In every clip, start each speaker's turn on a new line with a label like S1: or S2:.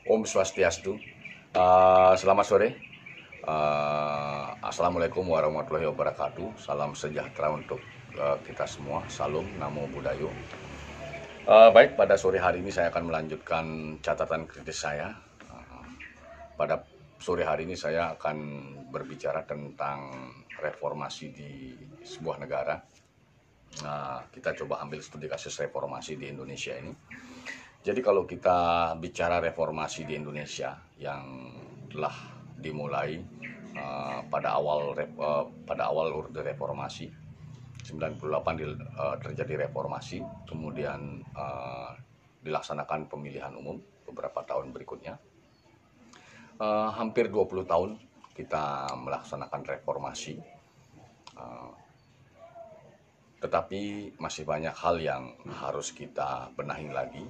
S1: Om Swastiastu. Selamat sore. Assalamualaikum warahmatullahi wabarakatuh. Salam sejahtera untuk kita semua. Salam, namo buddhayo. Baik, pada sore hari ini saya akan melanjutkan catatan kritis saya. Pada sore hari ini saya akan berbicara tentang reformasi di sebuah negara. Kita coba ambil studi kasus reformasi di Indonesia ini. Jadi kalau kita bicara reformasi di Indonesia yang telah dimulai pada awal Orde Reformasi 98 terjadi reformasi, kemudian dilaksanakan pemilihan umum beberapa tahun berikutnya. Hampir 20 tahun kita melaksanakan reformasi. Tetapi masih banyak hal yang harus kita benahi lagi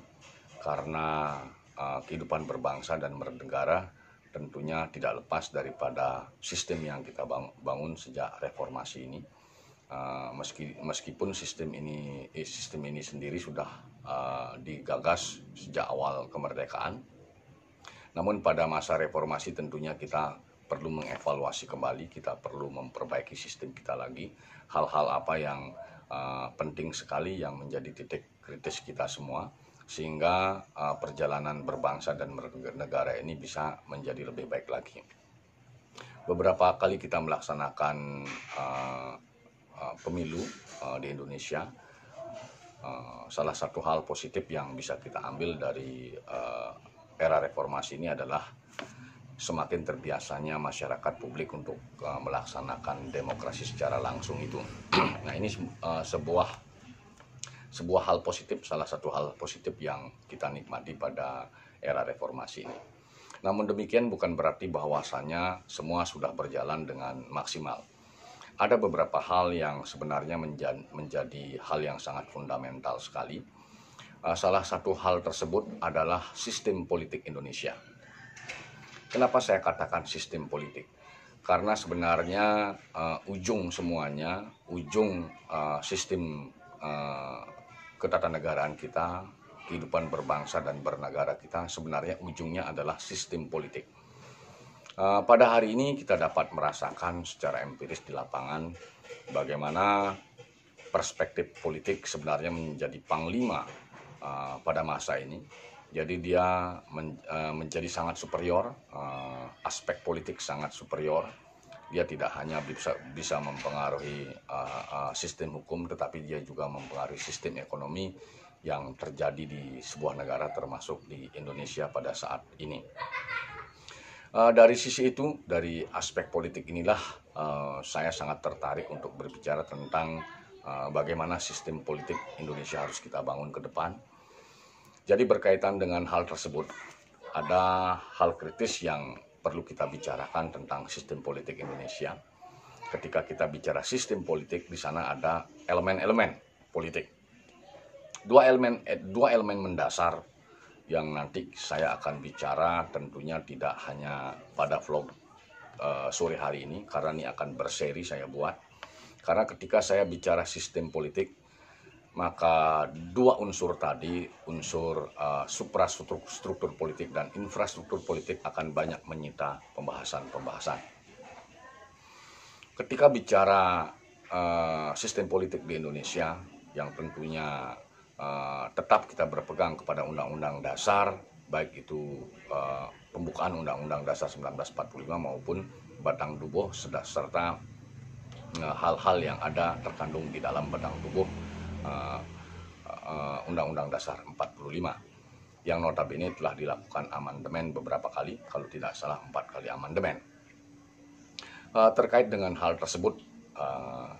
S1: karena kehidupan berbangsa dan bernegara tentunya tidak lepas daripada sistem yang kita bangun sejak reformasi ini. Meskipun sistem ini sendiri sudah digagas sejak awal kemerdekaan, namun pada masa reformasi tentunya kita perlu mengevaluasi kembali, kita perlu memperbaiki sistem kita lagi. Hal-hal apa yang penting sekali yang menjadi titik kritis kita semua, sehingga perjalanan berbangsa dan bernegara ini bisa menjadi lebih baik lagi. Beberapa kali kita melaksanakan pemilu di Indonesia. Salah satu hal positif yang bisa kita ambil dari era reformasi ini adalah semakin terbiasanya masyarakat publik untuk melaksanakan demokrasi secara langsung itu. Nah, ini sebuah hal positif, salah satu hal positif yang kita nikmati pada era reformasi ini. Namun demikian bukan berarti bahwasannya semua sudah berjalan dengan maksimal. Ada beberapa hal yang sebenarnya menjadi hal yang sangat fundamental sekali. Salah satu hal tersebut adalah sistem politik Indonesia. Kenapa saya katakan sistem politik? Karena sebenarnya ujung semuanya, sistem ketatanegaraan kita, kehidupan berbangsa dan bernegara kita sebenarnya ujungnya adalah sistem politik. Pada hari ini kita dapat merasakan secara empiris di lapangan bagaimana perspektif politik sebenarnya menjadi panglima pada masa ini. Jadi dia menjadi sangat superior, aspek politik sangat superior. Dia tidak hanya bisa mempengaruhi sistem hukum, tetapi dia juga mempengaruhi sistem ekonomi yang terjadi di sebuah negara, termasuk di Indonesia pada saat ini. Dari sisi itu, dari aspek politik inilah saya sangat tertarik untuk berbicara tentang bagaimana sistem politik Indonesia harus kita bangun ke depan. Jadi berkaitan dengan hal tersebut, ada hal kritis yang perlu kita bicarakan tentang sistem politik Indonesia. Ketika kita bicara sistem politik, di sana ada elemen-elemen politik. Dua elemen mendasar yang nanti saya akan bicara tentunya tidak hanya pada vlog sore hari ini, karena ini akan berseri saya buat. Karena ketika saya bicara sistem politik, maka dua unsur tadi, unsur suprastruktur politik dan infrastruktur politik akan banyak menyita pembahasan. Ketika bicara sistem politik di Indonesia, yang tentunya tetap kita berpegang kepada Undang-Undang Dasar, baik itu pembukaan Undang-Undang Dasar 1945 maupun Batang Tubuh serta hal-hal yang ada terkandung di dalam Batang Tubuh Undang-Undang Dasar 45 yang notabene telah dilakukan amandemen beberapa kali, kalau tidak salah 4 kali amandemen. Terkait dengan hal tersebut,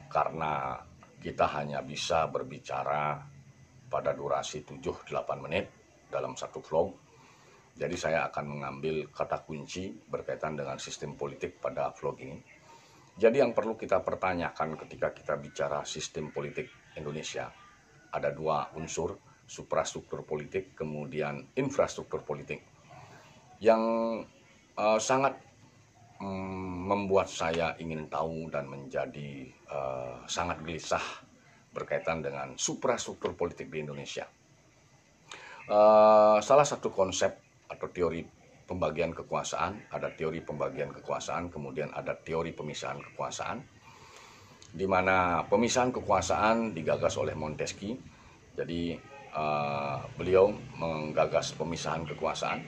S1: karena kita hanya bisa berbicara pada durasi 7-8 menit dalam satu vlog, jadi saya akan mengambil kata kunci berkaitan dengan sistem politik pada vlog ini. Jadi yang perlu kita pertanyakan ketika kita bicara sistem politik Indonesia, ada dua unsur, suprastruktur politik, kemudian infrastruktur politik, yang sangat membuat saya ingin tahu dan menjadi sangat gelisah berkaitan dengan suprastruktur politik di Indonesia. Salah satu konsep atau teori pembagian kekuasaan, ada teori pembagian kekuasaan, kemudian ada teori pemisahan kekuasaan, di mana pemisahan kekuasaan digagas oleh Montesquieu. Jadi beliau menggagas pemisahan kekuasaan,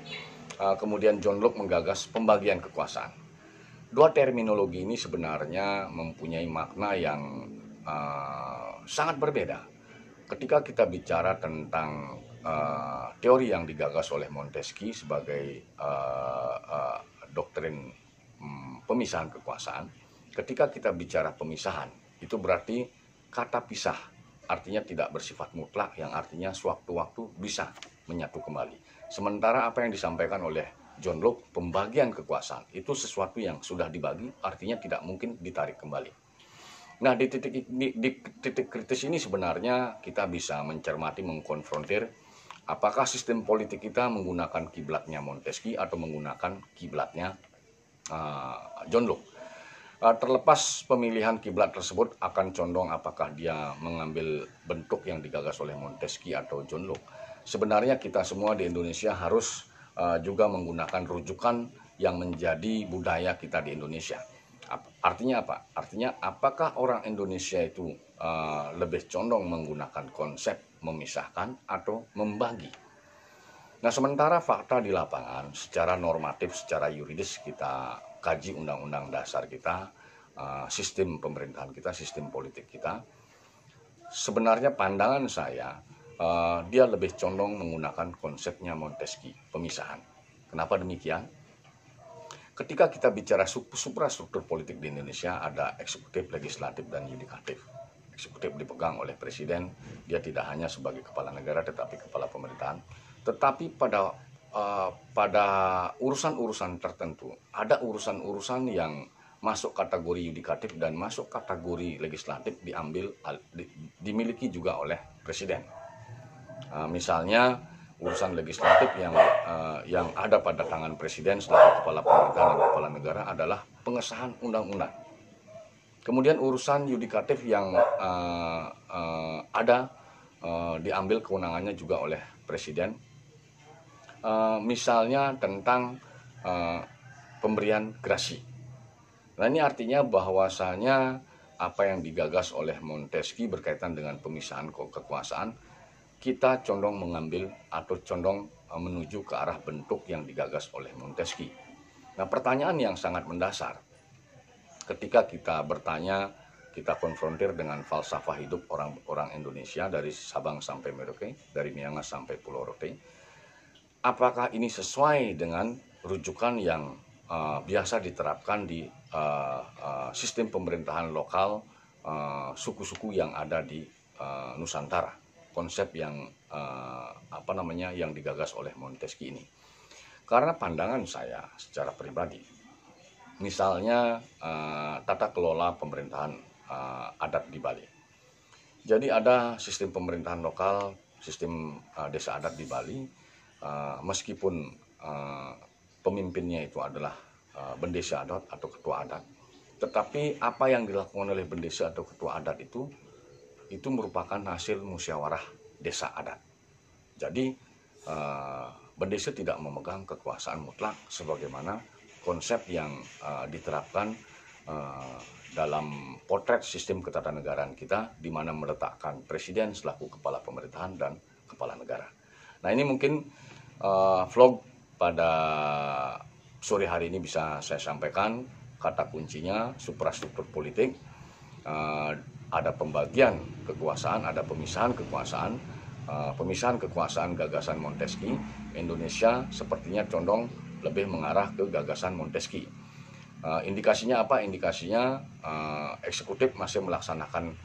S1: kemudian John Locke menggagas pembagian kekuasaan. Dua terminologi ini sebenarnya mempunyai makna yang sangat berbeda. Ketika kita bicara tentang teori yang digagas oleh Montesquieu sebagai doktrin pemisahan kekuasaan, ketika kita bicara pemisahan, itu berarti kata pisah, artinya tidak bersifat mutlak, yang artinya sewaktu-waktu bisa menyatu kembali. Sementara apa yang disampaikan oleh John Locke, pembagian kekuasaan, itu sesuatu yang sudah dibagi, artinya tidak mungkin ditarik kembali. Nah, di titik kritis ini sebenarnya kita bisa mencermati, mengkonfrontir apakah sistem politik kita menggunakan kiblatnya Montesquieu atau menggunakan kiblatnya John Locke. Terlepas pemilihan kiblat tersebut akan condong apakah dia mengambil bentuk yang digagas oleh Montesquieu atau John Locke. Sebenarnya kita semua di Indonesia harus juga menggunakan rujukan yang menjadi budaya kita di Indonesia. Artinya apa? Artinya apakah orang Indonesia itu lebih condong menggunakan konsep memisahkan atau membagi? Nah, sementara fakta di lapangan secara normatif, secara yuridis kita kaji undang-undang dasar kita, sistem pemerintahan kita, sistem politik kita, sebenarnya pandangan saya dia lebih condong menggunakan konsepnya Montesquieu, pemisahan. Kenapa demikian? Ketika kita bicara suprastruktur politik di Indonesia, ada eksekutif, legislatif, dan yudikatif. Eksekutif dipegang oleh presiden, dia tidak hanya sebagai kepala negara tetapi kepala pemerintahan. Tetapi pada urusan-urusan tertentu, ada urusan-urusan yang masuk kategori yudikatif dan masuk kategori legislatif dimiliki juga oleh presiden. Misalnya urusan legislatif yang ada pada tangan presiden selaku kepala pemerintahan dan kepala negara adalah pengesahan undang-undang. Kemudian urusan yudikatif yang diambil kewenangannya juga oleh presiden. Misalnya tentang pemberian grasi. Nah, ini artinya bahwasanya apa yang digagas oleh Montesquieu berkaitan dengan pemisahan kekuasaan, kita condong mengambil atau condong menuju ke arah bentuk yang digagas oleh Montesquieu. Nah, pertanyaan yang sangat mendasar ketika kita bertanya, kita konfrontir dengan falsafah hidup orang-orang Indonesia dari Sabang sampai Merauke, dari Miangas sampai Pulau Rote, apakah ini sesuai dengan rujukan yang biasa diterapkan di sistem pemerintahan lokal suku-suku yang ada di Nusantara, konsep yang yang digagas oleh Montesquieu ini. Karena pandangan saya secara pribadi, misalnya tata kelola pemerintahan adat di Bali. Jadi ada sistem pemerintahan lokal, sistem desa adat di Bali, meskipun pemimpinnya itu adalah bendesa adat atau ketua adat, tetapi apa yang dilakukan oleh bendesa atau ketua adat itu merupakan hasil musyawarah desa adat. Jadi bendesa tidak memegang kekuasaan mutlak sebagaimana konsep yang diterapkan dalam potret sistem ketatanegaraan kita, di mana meletakkan presiden selaku kepala pemerintahan dan kepala negara. Nah, ini mungkin vlog pada sore hari ini bisa saya sampaikan. Kata kuncinya suprastruktur politik, ada pembagian kekuasaan, ada pemisahan kekuasaan. Pemisahan kekuasaan gagasan Montesquieu, Indonesia sepertinya condong lebih mengarah ke gagasan Montesquieu. Indikasinya apa? Indikasinya eksekutif masih melaksanakan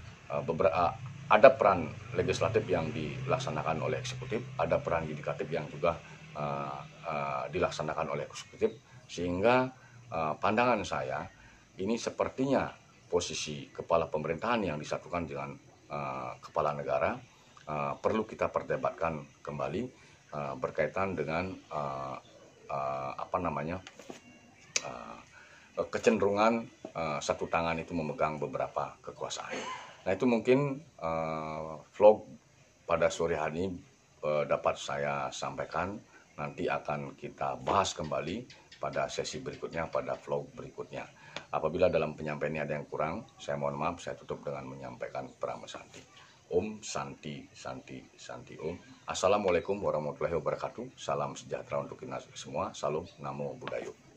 S1: ada peran legislatif yang dilaksanakan oleh eksekutif, ada peran yudikatif yang juga dilaksanakan oleh eksekutif, sehingga pandangan saya ini sepertinya posisi kepala pemerintahan yang disatukan dengan kepala negara perlu kita perdebatkan kembali berkaitan dengan kecenderungan satu tangan itu memegang beberapa kekuasaan. Nah, itu mungkin vlog pada sore hari ini dapat saya sampaikan. nanti akan kita bahas kembali pada sesi berikutnya, pada vlog berikutnya. Apabila dalam penyampaian ini ada yang kurang, saya mohon maaf. Saya tutup dengan menyampaikan Brahma Santi. Om Santi Santi Santi Om. Assalamualaikum warahmatullahi wabarakatuh. Salam sejahtera untuk kita semua. Salam Namo Buddhaya.